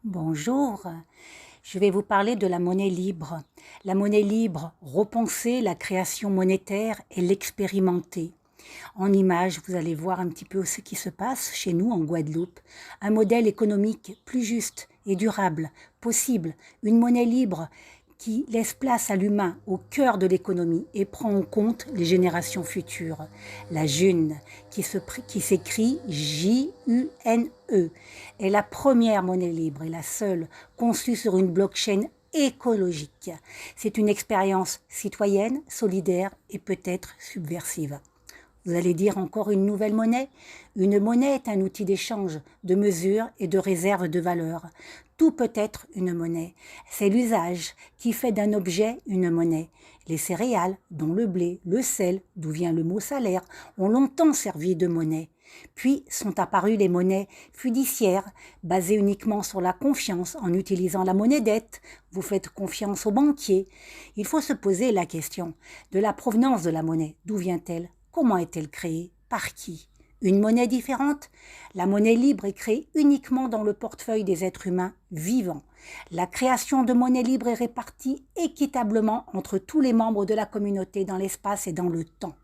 Bonjour, je vais vous parler de la monnaie libre. La monnaie libre, repenser la création monétaire et l'expérimenter. En images, vous allez voir un petit peu ce qui se passe chez nous en Guadeloupe. Un modèle économique plus juste et durable, possible, une monnaie libre qui laisse place à l'humain au cœur de l'économie et prend en compte les générations futures. La June, qui s'écrit J-U-N-E, est la première monnaie libre et la seule conçue sur une blockchain écologique. C'est une expérience citoyenne, solidaire et peut-être subversive. Vous allez dire encore une nouvelle monnaie? Une monnaie est un outil d'échange, de mesure et de réserve de valeur. Tout peut être une monnaie. C'est l'usage qui fait d'un objet une monnaie. Les céréales, dont le blé, le sel, d'où vient le mot salaire, ont longtemps servi de monnaie. Puis sont apparues les monnaies fiduciaires, basées uniquement sur la confiance en utilisant la monnaie dette. Vous faites confiance aux banquiers. Il faut se poser la question de la provenance de la monnaie. D'où vient-elle? Comment est-elle créée? Par qui? Une monnaie différente? La monnaie libre est créée uniquement dans le portefeuille des êtres humains vivants. La création de monnaie libre est répartie équitablement entre tous les membres de la communauté dans l'espace et dans le temps.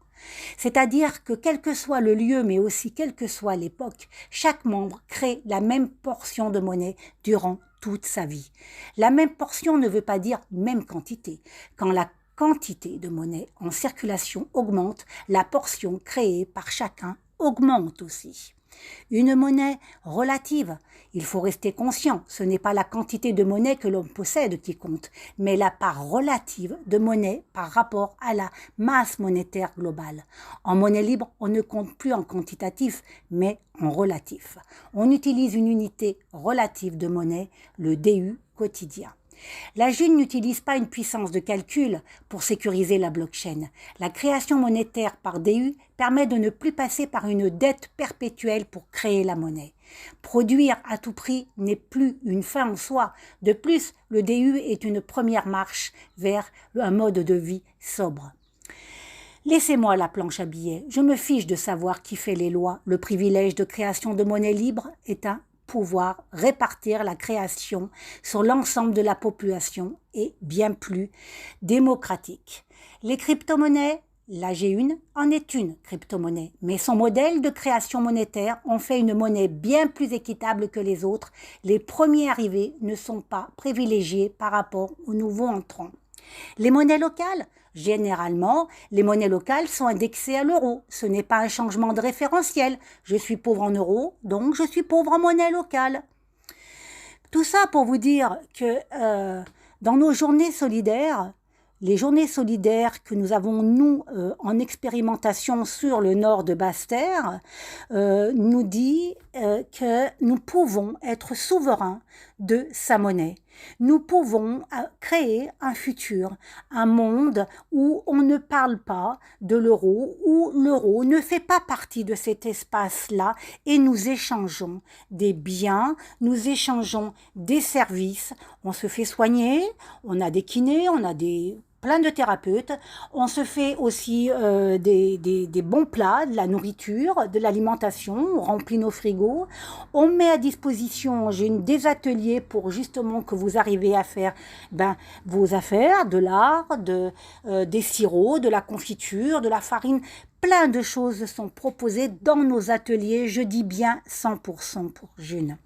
C'est-à-dire que quel que soit le lieu, mais aussi quelle que soit l'époque, chaque membre crée la même portion de monnaie durant toute sa vie. La même portion ne veut pas dire même quantité. Quand la quantité de monnaie en circulation augmente, la portion créée par chacun augmente aussi. Une monnaie relative, il faut rester conscient, ce n'est pas la quantité de monnaie que l'on possède qui compte, mais la part relative de monnaie par rapport à la masse monétaire globale. En monnaie libre, on ne compte plus en quantitatif, mais en relatif. On utilise une unité relative de monnaie, le DU quotidien. La June n'utilise pas une puissance de calcul pour sécuriser la blockchain. La création monétaire par DU permet de ne plus passer par une dette perpétuelle pour créer la monnaie. Produire à tout prix n'est plus une fin en soi. De plus, le DU est une première marche vers un mode de vie sobre. Laissez-moi la planche à billets. Je me fiche de savoir qui fait les lois. Le privilège de création de monnaie libre est un pouvoir répartir la création sur l'ensemble de la population et bien plus démocratique. Les crypto-monnaies, la G1 en est une crypto-monnaie, mais son modèle de création monétaire en fait une monnaie bien plus équitable que les autres. Les premiers arrivés ne sont pas privilégiés par rapport aux nouveaux entrants. Les monnaies locales, généralement, les monnaies locales sont indexées à l'euro. Ce n'est pas un changement de référentiel. Je suis pauvre en euros, donc je suis pauvre en monnaie locale. Tout ça pour vous dire que dans nos journées solidaires, les journées solidaires que nous avons, nous, en expérimentation sur le nord de Basse-Terre, nous dit que nous pouvons être souverains de sa monnaie. Nous pouvons créer un futur, un monde où on ne parle pas de l'euro, où l'euro ne fait pas partie de cet espace-là et nous échangeons des biens, nous échangeons des services, on se fait soigner, on a des kinés, on a plein de thérapeutes, on se fait aussi des bons plats, de la nourriture, de l'alimentation, on remplit nos frigos, on met à disposition, j'ai des ateliers pour justement que vous arrivez à faire vos affaires, de l'art, des sirops, de la confiture, de la farine. Plein de choses sont proposées dans nos ateliers, je dis bien 100% pour June.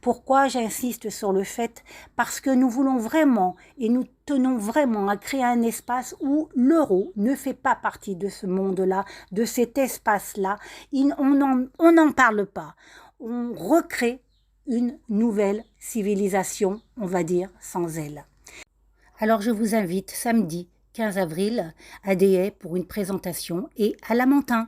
Pourquoi j'insiste sur le fait? Parce que nous voulons vraiment et nous tenons vraiment à créer un espace où l'euro ne fait pas partie de ce monde-là, de cet espace-là. On n'en parle pas. On recrée une nouvelle civilisation, on va dire, sans elle. Alors je vous invite samedi 15 avril à Déhay pour une présentation et à Lamentin.